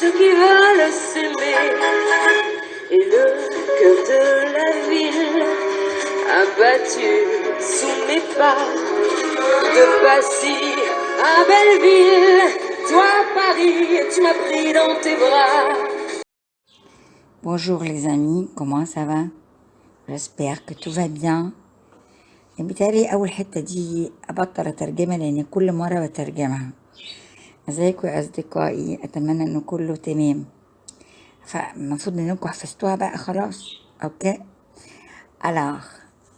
ceux qui veulent s'aimer. Et le cœur de la ville abattu sous mes pas, de Passy à Belleville, toi Paris, tu m'as pris dans tes bras. Bonjour les amis, comment ça va? J'espère que tout va bien. بالتالي أول حتة دي أبطل أترجمها لأن كل مرة بترجمها. ازيكم يا أصدقائي، أتمنى إنه كله تمام. فالمفروض إنكم حفظتوها بقى خلاص. Ok. Alors,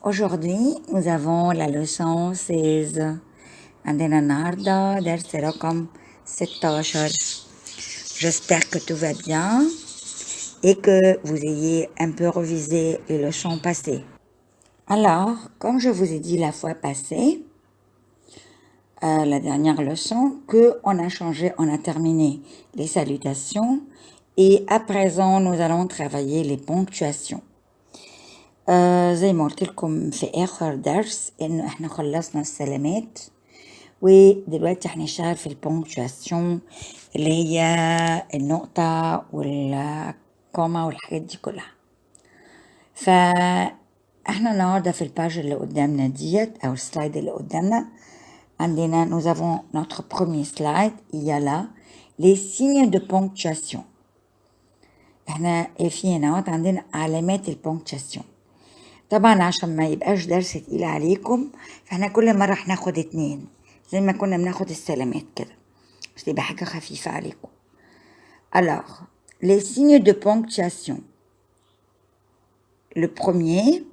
aujourd'hui nous avons la leçon 16. عندنا النهاردة درس رقم 16. J'espère que tout va bien et que vous ayez un peu révisé les leçons passées. Alors, comme je vous ai dit la fois passée, la dernière leçon, qu'on a changé, on a terminé les salutations et à présent nous allons travailler les ponctuations. زي ما قلت لكم في آخر درس إنه إحنا خلصنا السلامات ودلوقتي هنشتغل في البونكتواسيون اللي هي النقطة والكوما والحاجات دي كلها. فاحنا النهارده في الباج اللي قدامنا ديت او السلايد اللي قدامنا عندنا nous avons notre premier slide. Il y a là les signes de ponctuation. احنا في هنا عندنا علامات البونكتواسيون. طبعا عشان ما يبقاش درس تقيل عليكم فاحنا كل مرة هناخد 2 زي ما كنا بناخد السلامات كده مش تبقى حاجة خفيفة عليكم. Alors, les signes de ponctuation. Le premier,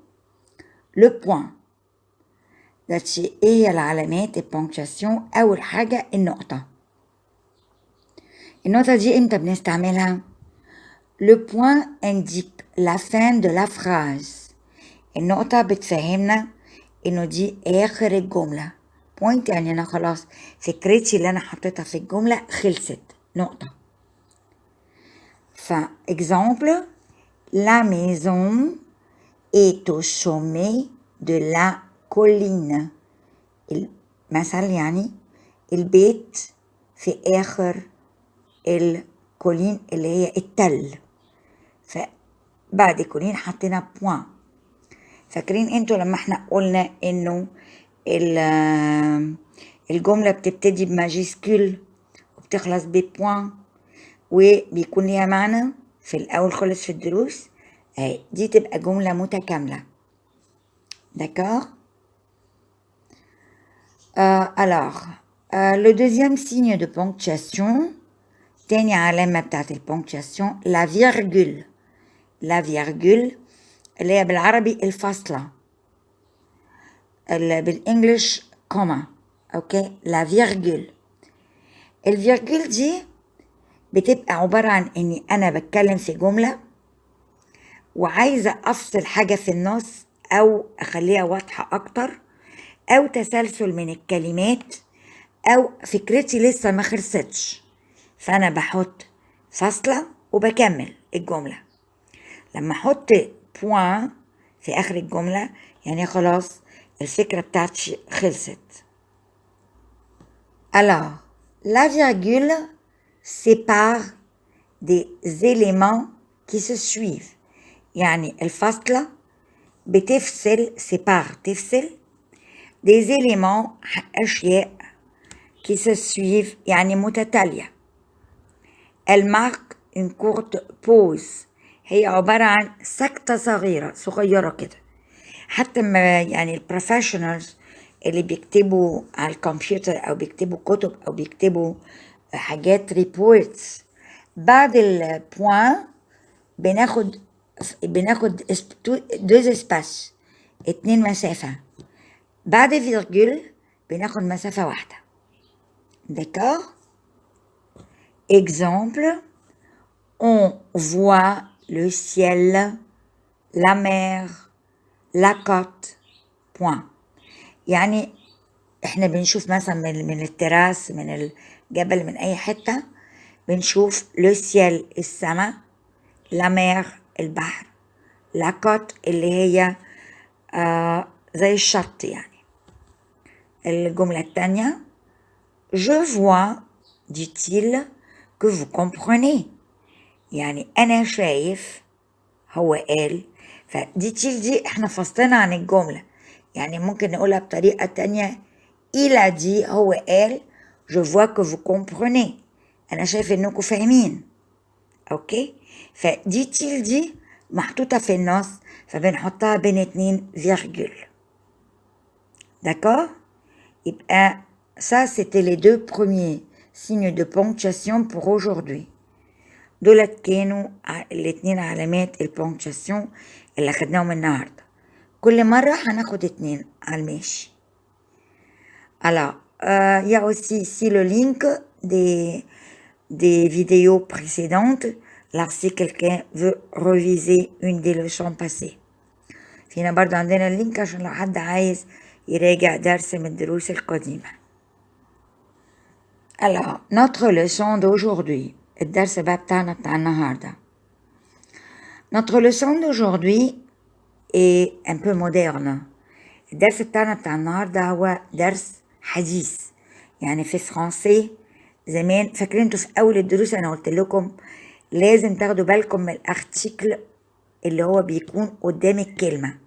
le point. ده ايه هي العلامات البونكتواسيون؟ أول حاجة النقطة. النقطة دي امتى بنستعملها؟ Le point indique la fin de la phrase. النقطة بتفهمنا إنه دي آخر الجملة. point يعني أنا خلاص فكرتي اللي أنا حطيتها في الجملة خلصت. نقطة. exemple, la maison est au sommet de la colline. المثل يعني البيت في آخر الكولين اللي هي التل. فبعد الكولين حطينا بوان. فاكرين انتوا لما احنا قلنا انه الجملة بتبتدي بماجيسكول وبتخلص ببوان وبيكون ليها معنى في الأول خالص في الدروس. دي تبقى جملة متكاملة. D'accord? Alors, le deuxième signe de ponctuation, تاني علامة بتاعت البونكتواسيون la virgule. La virgule اللي هي بالعربي الفاصلة، بالإنجليش كوما. أوكي، la virgule. الفيرجول دي بتبقى عبارة عن إني أنا بتكلم في جملة وعايزة أفصل حاجة في النص أو أخليها واضحة أكتر أو تسلسل من الكلمات أو فكرتي لسه ما خلصتش، فأنا بحط فاصلة وبكمل الجملة. لما أحط بوان في آخر الجملة يعني خلاص الفكرة بتاعتي خلصت. Alors, la virgule sépare des éléments qui se suivent. يعني الفاصلة بتفصل sépare تفصل des éléments أشياء qui se suivent يعني متتالية. Elle marque une courte pause. هي عبارة عن سكتة صغيرة كده. حتى ما يعني البروفيشنالز اللي بيكتبوا على الكمبيوتر أو بيكتبوا كتب أو بيكتبوا حاجات ريبورتس بعد البوان بناخد 2 اسباس 2 مسافة. بعد فيرجول بناخد مسافة واحدة. D'accord? Exemple, on voit le ciel, la mer, la côte. Point. يعني احنا بنشوف مثلا من التراس من الجبل من اي حتة بنشوف le ciel السماء، la mer البحر، la côte اللي هي زي الشط يعني. الجملة التانية Je vois, dit-il, que vous comprenez. يعني أنا شايف هو قال. فدي تشيل دي احنا فصلنا عن الجملة، يعني ممكن نقولها بطريقة تانية. il a dit هو قال je vois que vous comprenez، أنا شايف إنكم فاهمين. أوكي، فدي تشيل دي محطوطة في النص، فبنحطها بين 2 فيرجول. D'accord. يبقى ça c'était les 2 premiers signes de ponctuation pour aujourd'hui. دولت كانوا الاتنين علامات البونكتواسيون اللي خدناهم النهارده. كل مرة هناخد 2 على الماشي. Alors, il y a aussi ici le link des vidéos précédentes. Alors, si quelqu'un veut reviser une des leçons passées. فينا برضه عندنا اللينك عشان لو حد عايز يراجع درس من الدروس القديمة. Alors, notre leçon d'aujourd'hui. الدرس بقى بتاعنا بتاع النهارده. Notre leçon d'aujourd'hui est un peu moderne. الدرس بتاعنا بتاع النهارده هو درس حديث، يعني في فرنسي. زمان فاكرين انتوا في اول الدروس انا قلت لكم لازم تاخدوا بالكم من الارتيكل اللي هو بيكون قدام الكلمة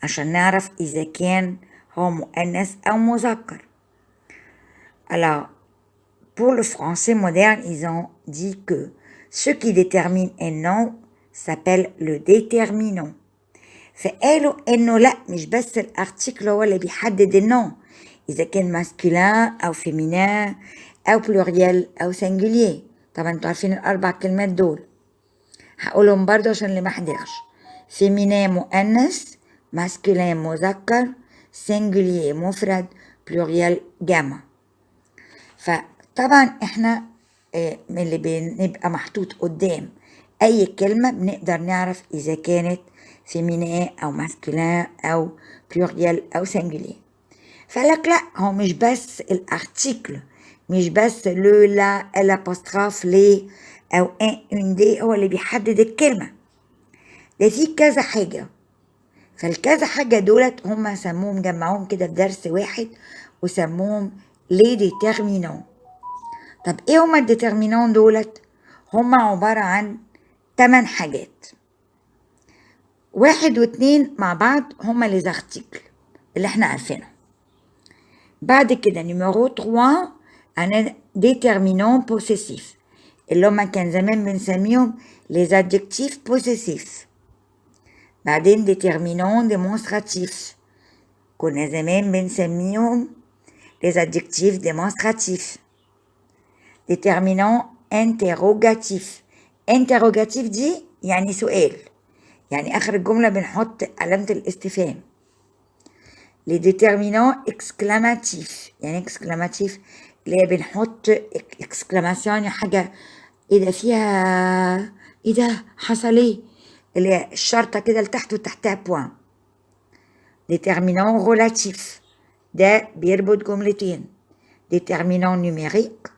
عشان نعرف اذا كان هو مؤنث او مذكر. Alors, pour le français moderne, ils ont dit que ce qui détermine un nom s'appelle le déterminant. فقالوا انه لا، مش بس الارتيكل هو اللي بيحدد النوع اذا كان ماسكولين او فيمينين او بلوريال او سنجولير. طبعا انتوا عارفين ال4 كلمات دول، هقولهم برضه عشان اللي ما حضرش. فيمينين مؤنث، ماسكولين مذكر، سنجولير مفرد، بلوريال جمع. فطبعا احنا من اللي بنبقى محطوط قدام اي كلمة بنقدر نعرف اذا كانت فيمينين او ماسكولين او بلوريال او سنجولير. فلك لا، هو مش بس الارتيكل، مش بس لو لا الابوستراف لي او ان دي هو اللي بيحدد الكلمة، ده في كذا حاجة. فالكذا حاجة دولت هم سموهم، جمعوهم كده في درس واحد وسموهم لي ديترمينون. طب ايه هما الديترمينون دولت؟ هما عبارة عن 8 حاجات. 1 و2 مع بعض هما لي زارتيكل اللي احنا عارفينهم. بعد كده نيميرو 3 انا ديترمينون بوسيسيف اللي هما كان زمان بنسميهم لي زادجكتيف بوسيسيف. بعدين ديترمينون ديمونستراتيف كنا زمان بنسميهم les adjectifs démonstratifs. Déterminant interrogatif. interrogatif دي يعني سؤال، يعني آخر الجملة بنحط علامة الاستفهام. les déterminants exclamatifs يعني exclamatif اللي هي بنحط exclamation، يعني حاجة إيه ده فيها، إيه ده حصل إيه، اللي هي الشرطة كده لتحت وتحتها بوان. déterminant relatif ده بيربط جملتين. déterminant numérique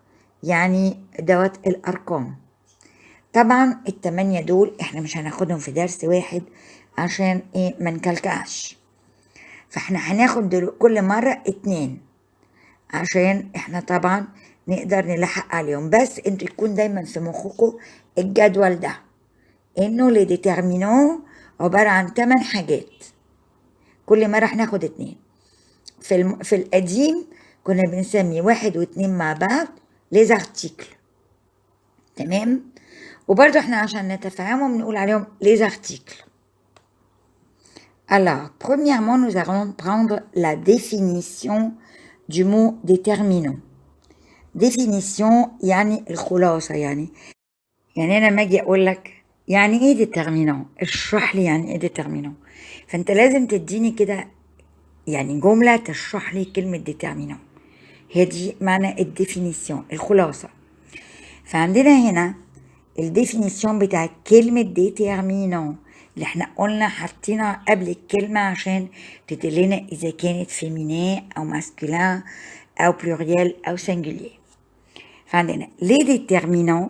يعني دوت الأرقام. طبعا ال8 دول احنا مش هناخدهم في درس واحد عشان ايه ما نكلكعش، فاحنا هناخد كل مرة 2 عشان احنا طبعا نقدر نلحق عليهم. بس انتوا يكون دايما في مخكم الجدول ده، انه لي ديترمينون عبارة عن 8 حاجات، كل مرة هناخد 2. في القديم كنا بنسمي 1 و2 مع بعض les articles. تمام، وبرضو احنا عشان نتفاهمهم نقول عليهم les articles. Alors, premièrement, nous allons prendre la définition du mot déterminant. définition يعني الخلاصة، يعني أنا ما أجي أقول لك يعني إيه déterminant، اشرح لي يعني إيه déterminant، فأنت لازم تديني كده يعني جملة تشرح لي كلمة déterminant. هي دي معنى الديفينيسيون، الخلاصة. فعندنا هنا الديفينيسيون بتاع كلمة ديترمينون اللي احنا قلنا حطينا قبل الكلمة عشان تدلنا إذا كانت فيمينين أو ماسكولين أو بلوريال أو سنجولير. فعندنا les déterminants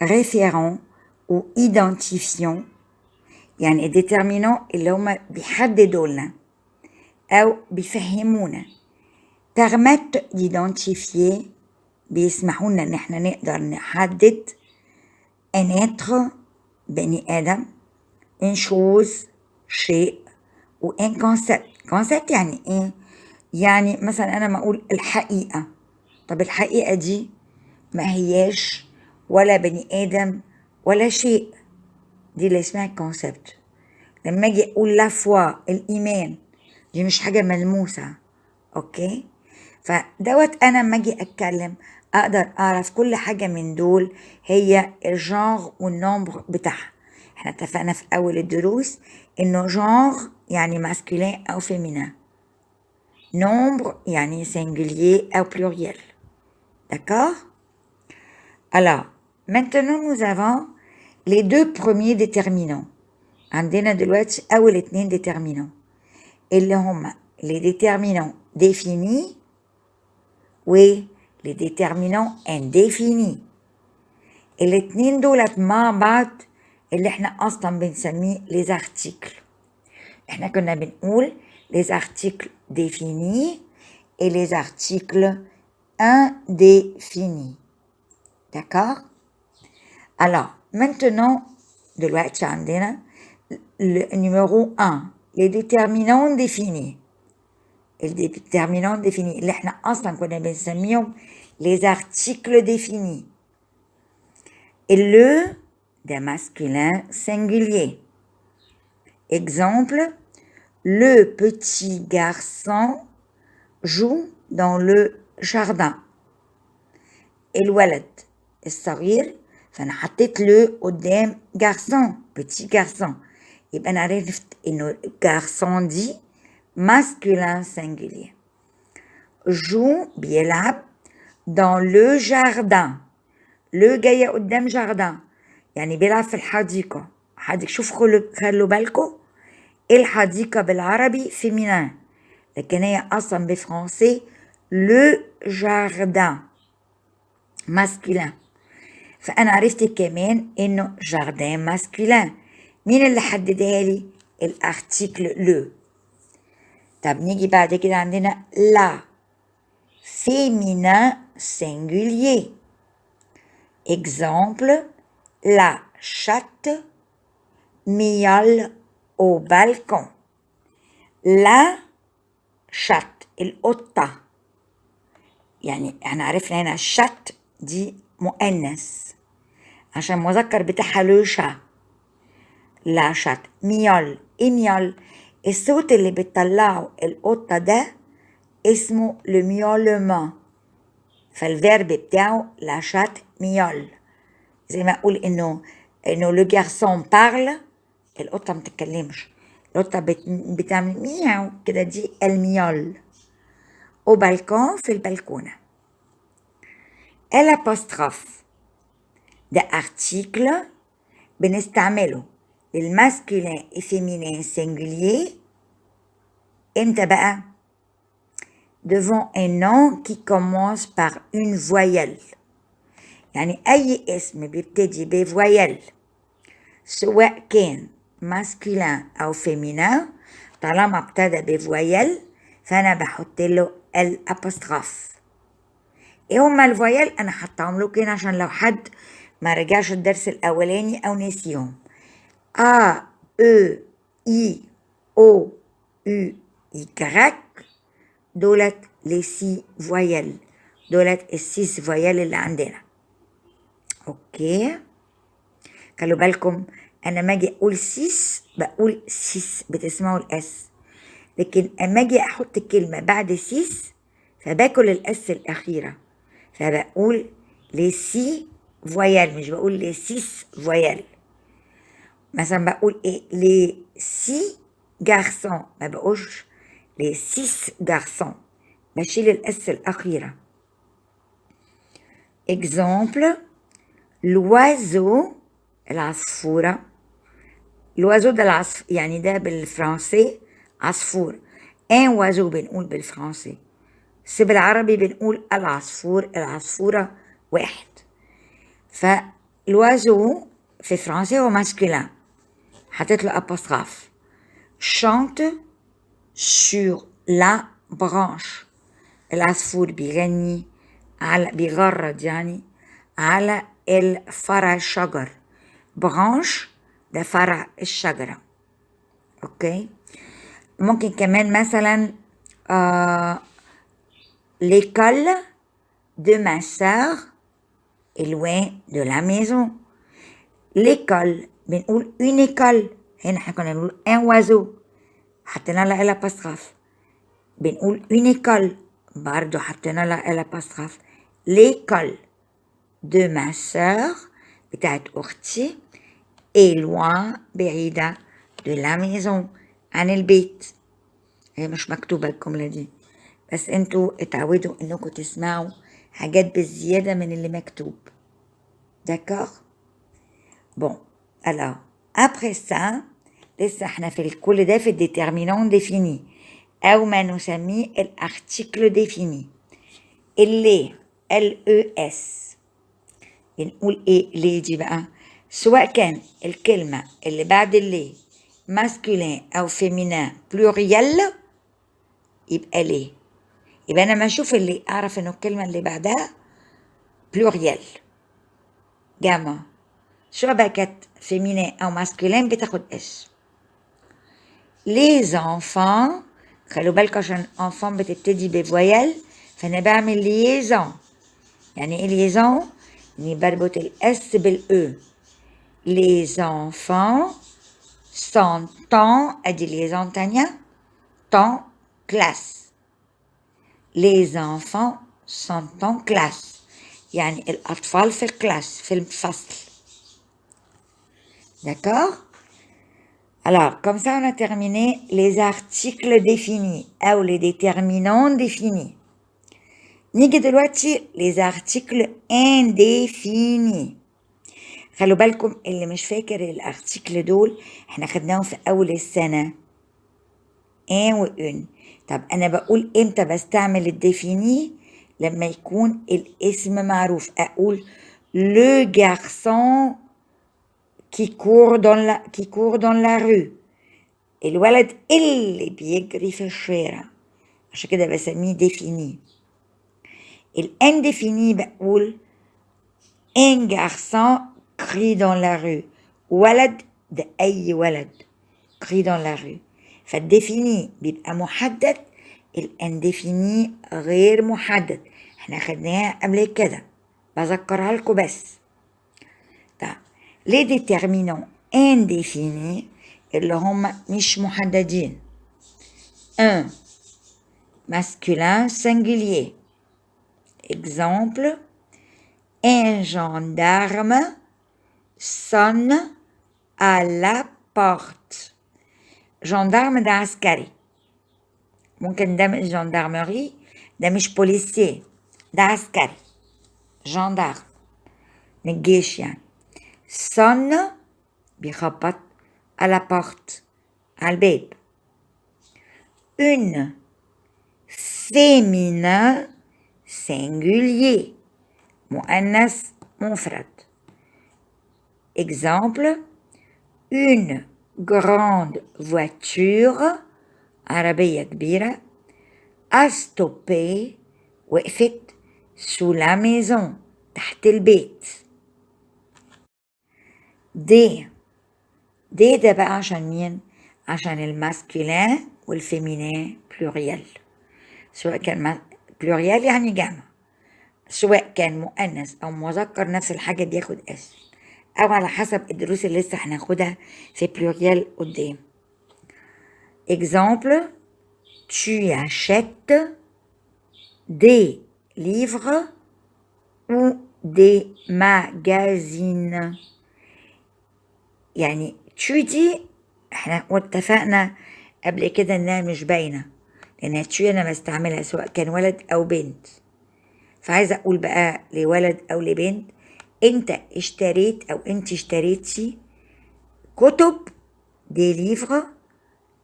référents ou identifiants، يعني الديترمينون اللي هما بيحددوا لنا أو بيفهمونا. permettent d'identifier بيسمحوا لنا ان احنا نقدر نحدد un être بني آدم une chose شيء و un concept. concept يعني ايه؟ يعني مثلا انا ما اقول الحقيقة، طب الحقيقة دي ما هياش ولا بني آدم ولا شيء، دي اللي اسمها concept. لما اجي اقول لا فوا الايمان، دي مش حاجة ملموسة. اوكي، فدوت انا لما اجي اتكلم اقدر اعرف كل حاجة من دول هي الجانر والنومبر بتاعها. احنا اتفقنا في اول الدروس انه جانر يعني ماسكولين او féminin، nombre يعني singulier ou pluriel. D'accord? Alors, maintenant nous avons les deux premiers déterminants. عندنا دلوقتي أول اتنين déterminants اللي هما les déterminants définis و les déterminants indéfinis. الاتنين دولت مع بعض اللي احنا أصلا بنسميه les articles. احنا كنا بنقول les articles définis et les articles indéfinis. D'accord? Alors, maintenant, دلوقتي عندنا le numéro 1 les déterminants définis. Les déterminants définis اللي احنا أصلا كنا بنسميهم les articles définis. Et le d'un masculin singulier. Exemple, le petit garçon joue dans le jardin. الولد الصغير، فأنا حطيت له قدام garçon petit garçon، يبقى أنا عرفت إنه garçon دي masculin singulier. joue بيلعب dans le jardin. le جاية قدام jardin يعني بيلعب في الحديقة. حديقة، شوفوا خلوا بالكم الحديقة بالعربي féminin، لكن هي أصلا بفرنسي le jardin masculin. فأنا عرفت كمان إنه جاردين masculin. مين اللي حددها لي؟ الارتيكل لو. طب نيجي بعد كده عندنا لا féminin singulier. Exemple, la chatte miaule au balcon. la chatte القطة، يعني احنا عرفنا هنا الشات دي مؤنث عشان مذكر بتاعها لو شا. لا شات ميول. ايه ميول؟ الصوت اللي بتطلعه القطة ده اسمه لو ميولمان، فالفيرب بتاعه لا شات ميول. زي ما اقول انه لو جارسون بارل، القطة ما بتتكلمش، القطة بتعمل مياو كده، دي الميول. au balcon في البلكونة. الابوستروف ده article بنستعمله للماسكولين et féminin singulier. امتى بقى؟ devant un nom qui commence par une voyelle. يعني أي اسم بيبتدي بفويل سواء كان masculin أو féminin، طالما ابتدى بفويل فأنا بحط له الابوستروف. ايه هما الفويل؟ أنا حطهم له كده عشان لو حد ما رجعش الدرس الأولاني أو نسيهم. A, E, I, O, U, Y دولت les 6 فويل، دولت ال6 فويل اللي عندنا. اوكي، خلوا بالكم انا ما اجي اقول 6 بقول 6 بتسمعوا الاس، لكن اما اجي احط كلمه بعد 6 فباكل الاس الاخيره، فبقول les 6 فويل، مش بقول les 6 فويل. مثلا بقول ايه les 6 garçons، ما بقولش les 6 garçons، بشيل الاس الاخيره. exemple l'oiseau العصفورة. الوازو ده يعني ده بالفرنسي عصفور. ان وازو بنقول بالفرنسي، بس بالعربي بنقول العصفور، العصفورة واحد. فالوازو في فرنسي هو ماسكولين، حطيت له apostrophe. chante sur la branche. العصفور بيغني على، بيغرد يعني على الفرع الشجر، برانش ده فرع الشجرة. اوكي. ممكن كمان مثلا l'école de ma sœur est loin de la maison. l'école بنقول une école، هنا احنا كنا بنقول un oiseau حطينا لها الاباستراف، بنقول une école برضو حطينا لها الاباستراف. l'école de ma sœur بتاعت أختي est loin بعيدة de la maison عن البيت. هي مش مكتوبة الجملة دي، بس انتوا اتعودوا انكم تسمعوا حاجات بالزيادة من اللي مكتوب. d'accord. bon alors après ça لسه احنا في كل ده في الديترمينون ديفيني او ما نسميه الارتيكل ديفيني. اللي LES بنقول ايه ليه دي بقى؟ سواء كان الكلمة اللي بعد اللي ماسكولين او فيمينان بلوريال يبقى ليه. يبقى انا ما اشوف اللي اعرف انه الكلمة اللي بعدها بلوريال جمع، سواء بقى كانت فيمينان او ماسكولين بتاخد اس. les enfants خلوا بالكم عشان enfant بتبتدي بفويال فانا بعمل liaison. يعني ايه liaison؟ اني بربط الاس بالاو. les enfants sont en ادي liaison تانية en classe. les enfants sont en classe يعني الاطفال في الكلاس في الفصل. d'accord. alors comme ça on a terminé les articles définis ou les déterminants définis. نيجي دلوقتي les articles indéfinis. خلوا بالكم اللي مش فاكر الارتيكل دول احنا خدناهم في اول السنة ان وان. طب انا بقول امتى بستعمل الديفيني؟ لما يكون الاسم معروف. اقول le garçon qui court dans la rue، الولد اللي بيجري في الشارع، عشان كده بسميه ديفيني. الانديفيني بقول un garçon crie dans la rue، ولد ده اي ولد crie dans la rue. فالديفيني بيبقى محدد، الانديفيني غير محدد. احنا خدناها قبل كده بذكرها لكم بس. طيب ليه ديترمينون انديفيني اللي هم مش محددين؟ un masculin singulier. exemple un gendarme sonne à la porte. gendarme ده عسكري، ممكن ده مش جاندارمري، ده مش بوليسيه، ده عسكري جاندارم من الجيش يعني. sonne بيخبط à la porte على الباب. une féminin singulier مؤنث مفرد. exemple une grande voiture عربية كبيرة a stoppé وقفت sous la maison تحت البيت. دي ده بقى عشان مين؟ عشان الماسكولين والفيمينين بلوريال. سواء كان بلوريال يعني جمع، سواء كان مؤنث او مذكر نفس الحاجة بياخد اس، او على حسب الدروس اللي لسه هناخدها في بلوريال قدام. exemple tu achètes des livres ou des magazines. يعني tu دي احنا اتفقنا قبل كده انها مش باينة، لان tu انا بستعملها سواء كان ولد او بنت. فعايزة اقول بقى لولد او لبنت انت اشتريت او انت اشتريتي كتب دي ليفر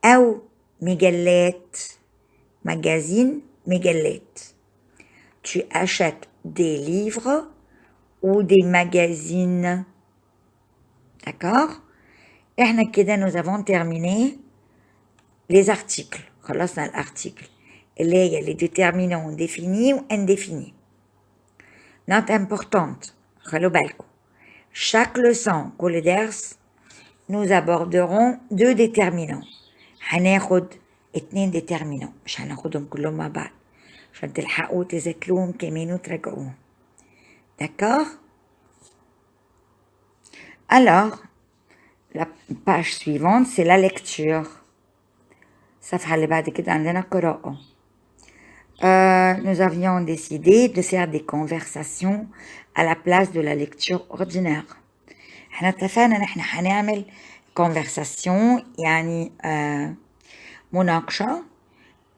او مجلات مجازين مجلات. tu achètes des livres ou des magazines. d'accord. احنا كده nous avons terminé les articles. خلصنا الارتيكل اللي هي les déterminants définis ou indéfinis. note importante خلوا بالكم chaque leçon كل درس nous aborderons 2 déterminants. هناخد 2 déterminants، مش هناخدهم كلهم مع بعض عشان تلحقوا تذاكروهم كمان وتراجعوهم. D'accord? Alors, la page suivante, c'est la lecture. الصفحة اللي بعد كده عندنا قراءة. Nous avions décidé de faire des conversations à la place de la lecture ordinaire. احنا اتفقنا ان احنا هنعمل conversation يعني مناقشة،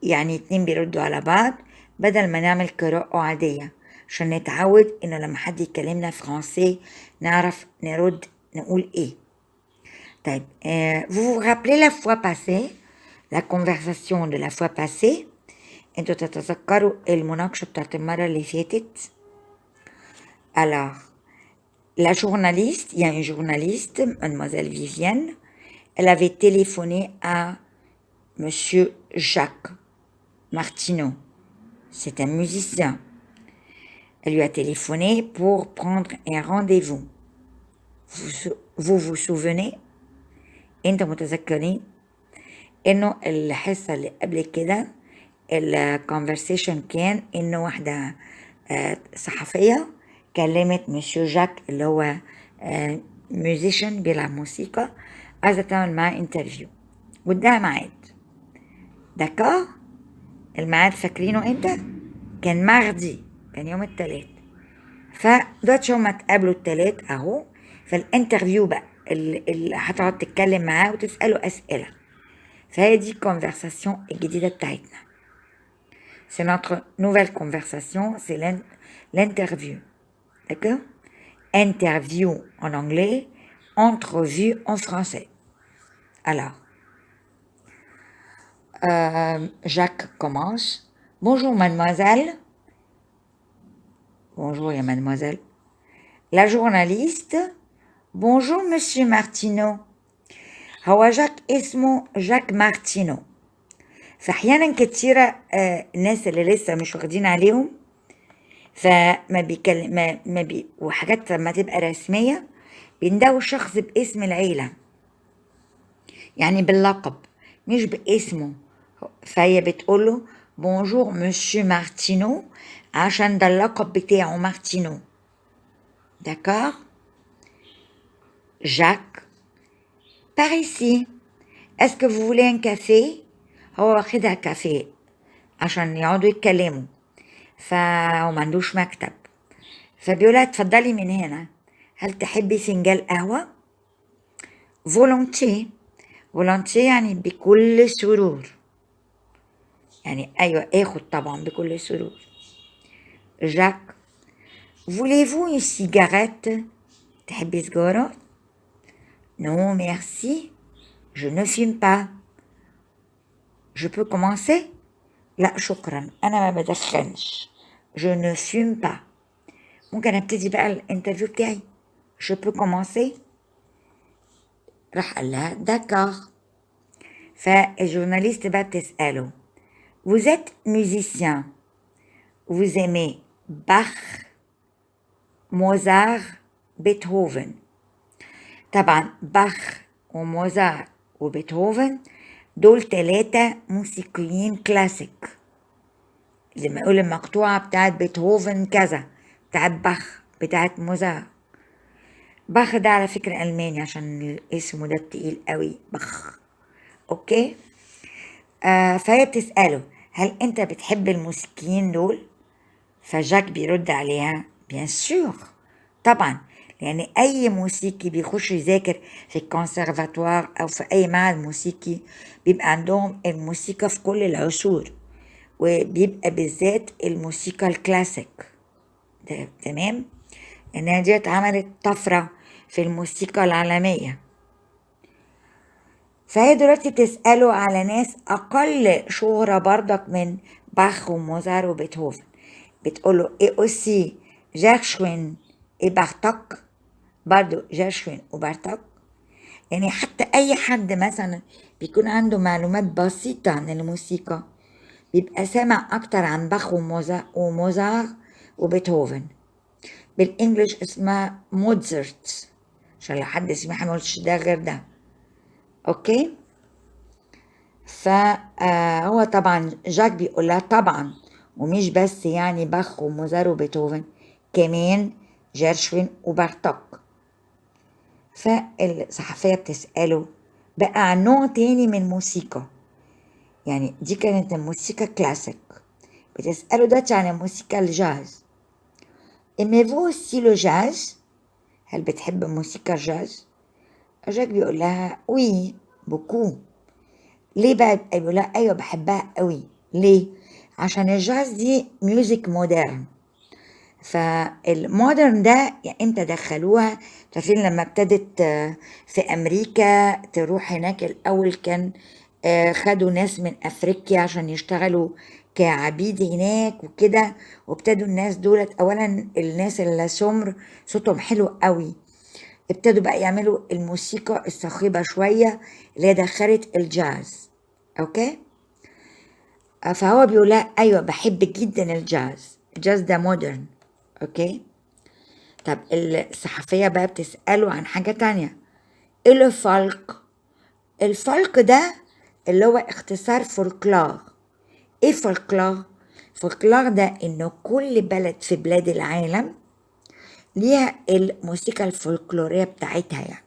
يعني 2 بيردوا على بعض بدل ما نعمل قراءة عادية عشان نتعود انه لما حد يكلمنا فرنسي نعرف نرد نقول ايه. طيب vous vous rappelez la fois passée la conversation de la fois passée؟ انتوا تتذكروا المناقشة بتاعت المرة اللي فاتت؟ Alors la journaliste, il y a une journaliste, mademoiselle Vivienne, elle avait téléphoné à monsieur Jacques Martineau. C'est un musicien. Elle lui a téléphoné pour prendre un rendez-vous. Vous vous souvenez؟ انتوا متذكرين انه الحصة اللي قبل كده الكونفرسيشن كان انه واحدة صحفية كلمت مسيو جاك اللي هو ميوزيشن بيلعب موسيقى، عايزة تعمل معاه انترفيو واداها ميعاد. داكور؟ الميعاد فاكرينه امتى؟ كان ماردي، كان يوم التلات. فدلوقتي هما اتقابلوا التلات اهو، فالانترفيو بقى اللي هتقعد تتكلم معاه وتسأله أسئلة. فهي دي الكونفرساسيون الجديدة بتاعتنا. C'est notre nouvelle conversation, c'est l'interview. D'accord? Interview en anglais, entrevue en français. Alors, Jacques commence. Bonjour mademoiselle. Bonjour يا mademoiselle. La journaliste. Bonjour monsieur Martineau. هو جاك اسمه جاك مارتينو. فأحيانا كتيرة الناس اللي لسه مش واخدين عليهم فما بيكلم وحاجات لما تبقى رسمية بيندهوا الشخص باسم العيلة، يعني باللقب مش باسمه. فهي بتقوله بونجور مسيو مارتينو عشان ده اللقب بتاعه مارتينو. داكور؟ جاك par ici. Est-ce que vous voulez un café؟ هو واخدها كافيه عشان يقعدوا يتكلموا، فهو معندوش مكتب، فبيقولها اتفضلي من هنا، هل تحبي فنجان قهوة؟ فولونتي. فولونتي يعني بكل سرور، يعني أيوة اخد طبعا بكل سرور. جاك voulez-vous une cigarette؟ تحبي سجارة؟ Non merci, je ne fume pas. Je peux commencer؟ لا شكرا أنا ما بدخنش. Je ne fume pas. ممكن أبتدي بقى الانترفيو بتاعي؟ Je peux commencer؟ راح قال لها d'accord. فالجورناليست بقى بتسأله Vous êtes musicien. Vous aimez Bach, Mozart, Beethoven. طبعا باخ وموزار وبيتهوفن دول 3 موسيقيين كلاسيك. لما يقول المقطوعة بتاعت بيتهوفن كذا، بتاعت باخ، بتاعت موزار. باخ ده على فكرة ألماني عشان اسمه ده تقيل قوي، باخ. اوكي؟ فهي بتسأله هل انت بتحب الموسيقيين دول؟ فجاك بيرد عليها بيان سور، طبعا، يعني أي موسيقي بيخش يذاكر في الكونسرفاتوار أو في أي معهد موسيقي بيبقى عندهم الموسيقى في كل العصور، وبيبقى بالذات الموسيقى الكلاسيك. ده تمام؟ إنها دي عملت طفرة في الموسيقى العالمية. فهي دلوقتي بتسأله على ناس أقل شهرة برضك من باخ وموزار وبيتهوفن. بتقوله إيه أوسي جيرشوين إيه بارتوك، برضو جيرشوين وبارتوك. يعني حتى أي حد مثلا بيكون عنده معلومات بسيطة عن الموسيقى بيبقى سامع أكتر عن باخ وموزار وبيتهوفن. بالانجلش اسمها موتزارت، عشان لو حد سمعها ما قلتش ده غير ده. اوكي. فهو طبعا جاك بيقول لها طبعا، ومش بس يعني باخ وموزار وبيتهوفن، كمان جيرشوين وبارتوك. فالصحفية بتسأله بقى عن نوع تاني من الموسيقى، يعني دي كانت الموسيقى كلاسيك، بتسأله دلوقتي عن الموسيقى الجاز. aimez-vous aussi le jazz؟ هل بتحب موسيقى الجاز؟ جاك بيقول لها وي بوكو. ليه بقى؟ بيقول لها ايوه بحبها قوي. ليه؟ عشان الجاز دي ميوزك مودرن. فالمودرن ده يعني امتى دخلوها؟ عارفين لما ابتدت في امريكا تروح هناك الاول كان خدوا ناس من افريقيا عشان يشتغلوا كعبيد هناك وكده، وابتدوا الناس دولت اولا الناس اللي سمر صوتهم حلو قوي، ابتدوا بقى يعملوا الموسيقى الصاخبة شوية اللي هي دخلت الجاز. اوكي. فهو بيقول لها ايوه بحب جدا الجاز، الجاز ده مودرن. اوكي. طب الصحفية بقى بتسأله عن حاجة تانية، ايه الفولك؟ الفولك ده اللي هو اختصار فولكلور. ايه فولكلور؟ فولكلور ده انه كل بلد في بلاد العالم ليها الموسيقى الفولكلورية بتاعتها، يعني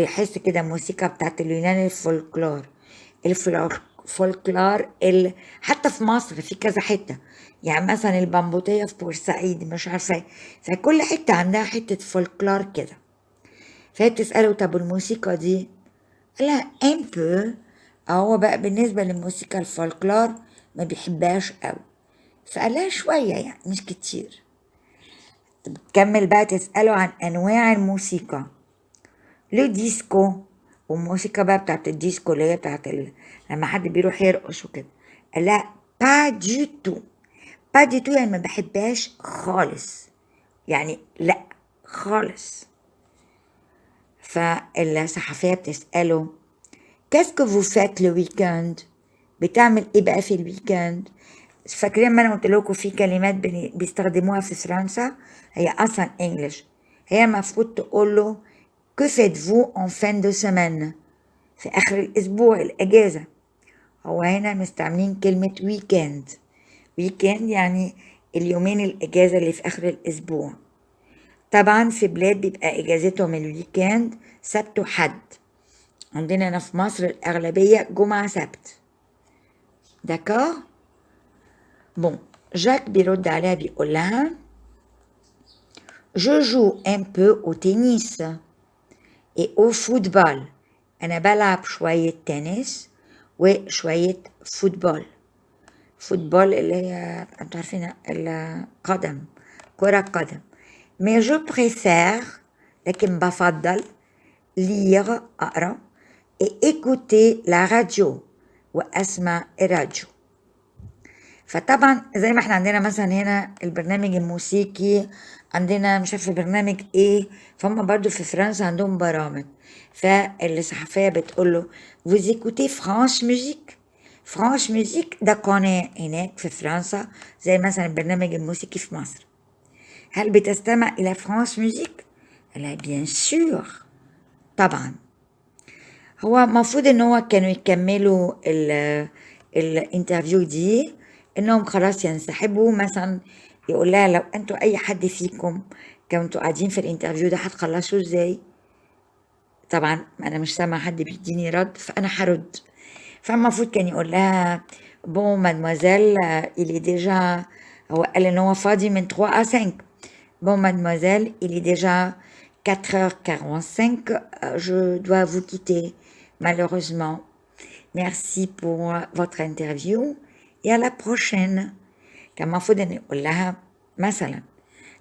تحس كده الموسيقى بتاعت اليونان الفولكلور، الفولكلور حتى في مصر في كذا حتة، يعني مثلا البمبوطية في بورسعيد مش عارفة ايه، فكل حتة عندها حتة فولكلور كده. فهي بتسأله طب الموسيقى دي؟ لا ان بو. هو بقى بالنسبة للموسيقى الفولكلور ما بيحبهاش قوي، فقال لها شوية يعني مش كتير. بتكمل بقى تسأله عن أنواع الموسيقى. لو ديسكو، والموسيقى بقى بتاعت الديسكو اللي هي بتاعت لما حد بيروح يرقص وكده. قال لها با دي تو. با دي تو يعني ما بحبهاش خالص، يعني لا خالص. فالصحفية بتسأله كاسكو فو فات لو ويكند؟ بتعمل ايه بقى في الويكند؟ فاكرين ما انا قلت لكم في كلمات بيستخدموها في فرنسا هي اصلا انجلش، هي المفروض تقول له que faites-vous en fin de semaine؟ في اخر الاسبوع الاجازة. هو هنا مستعملين كلمة ويكند. ويكند يعني اليومين الاجازة اللي في اخر الاسبوع. طبعا في بلاد بيبقى اجازتهم الويكند سبت وحد، عندنا هنا في مصر الاغلبية جمعة سبت. داكور. بون جاك بيرد عليها بيقول لها je joue un peu au tennis et au football. أنا بلعب شوية تنس وشوية فوتبول. فوتبول اللي هي انتوا عارفين القدم، كرة قدم. mais je préfère، لكن بفضل lire أقرأ et écouter la radio، وأسمع الراديو. فطبعا زي ما احنا عندنا مثلا هنا البرنامج الموسيقي، عندنا مش عارفه برنامج ايه، فهم برضو في فرنسا عندهم برامج. فالصحفيه بتقول له vous écoutez France Musique؟ فرانش ميوزيك ده قناة هناك في فرنسا زي مثلا البرنامج الموسيقي في مصر. هل بتستمع إلى فرانس ميوزيك؟ لا بيان سور طبعا. هو المفروض ان هو كانوا يكملوا الانترفيو دي، انهم خلاص ينسحبوا، مثلا يقول لها لو انتوا اي حد فيكم كنتوا قاعدين في الانترفيو ده هتخلصوا ازاي؟ طبعا انا مش سامعه حد بيديني رد فانا هرد. فالمفروض كان يقول لها بون مادموزيل إلي ديجا، هو قال ان هو فاضي من 3 à 5. Bon, mademoiselle, il est déjà 4h45. Je dois vous quitter, malheureusement. Merci pour votre interview et à la prochaine. كان المفروض ان يقول لها مثلا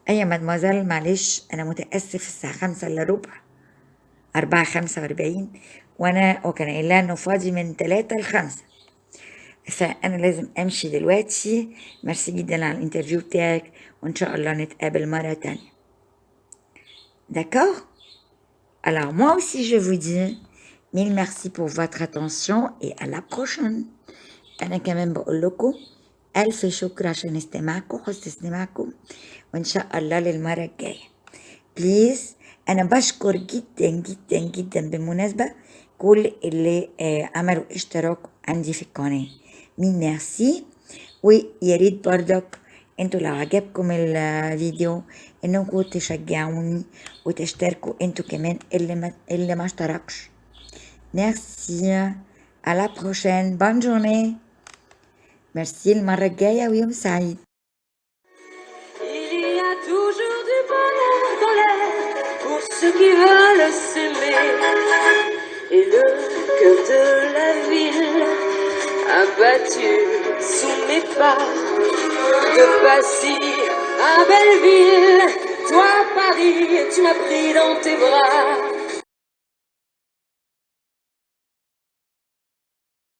اي مادموزيل معلش انا متاسف الساعه 5 الا ربع، 4:45، وكان قايل لها انه فاضي من 3 ل5، فانا لازم امشي دلوقتي. ميرسي جدا على الانترفيو بتاعك، وان شاء الله نتقابل مره تانية. D'accord? Alors moi aussi je vous dis mille merci pour votre attention et à la prochaine. أنا كمان بقول لكم ألف شكر عشان استماعكم، حسن استماعكم، وإن شاء الله للمرة الجاية. بليز أنا بشكر جدا جدا جدا بالمناسبة كل اللي عملوا اشتراك عندي في القناة. مين ميرسي. ويا ريت برضك انتوا لو عجبكم الفيديو انكم تشجعوني وتشتركوا انتوا كمان اللي ما اشتركش. ميرسي. à la prochaine. bonne journée. ميرسي. المرة الجاية ويوم سعيد. Il y a toujours du bonheur dans l'air pour ceux qui veulent s'aimer. Et le cœur de la ville abattu sous mes pas. De Passy à Belleville, toi Paris, tu m'as pris dans tes bras.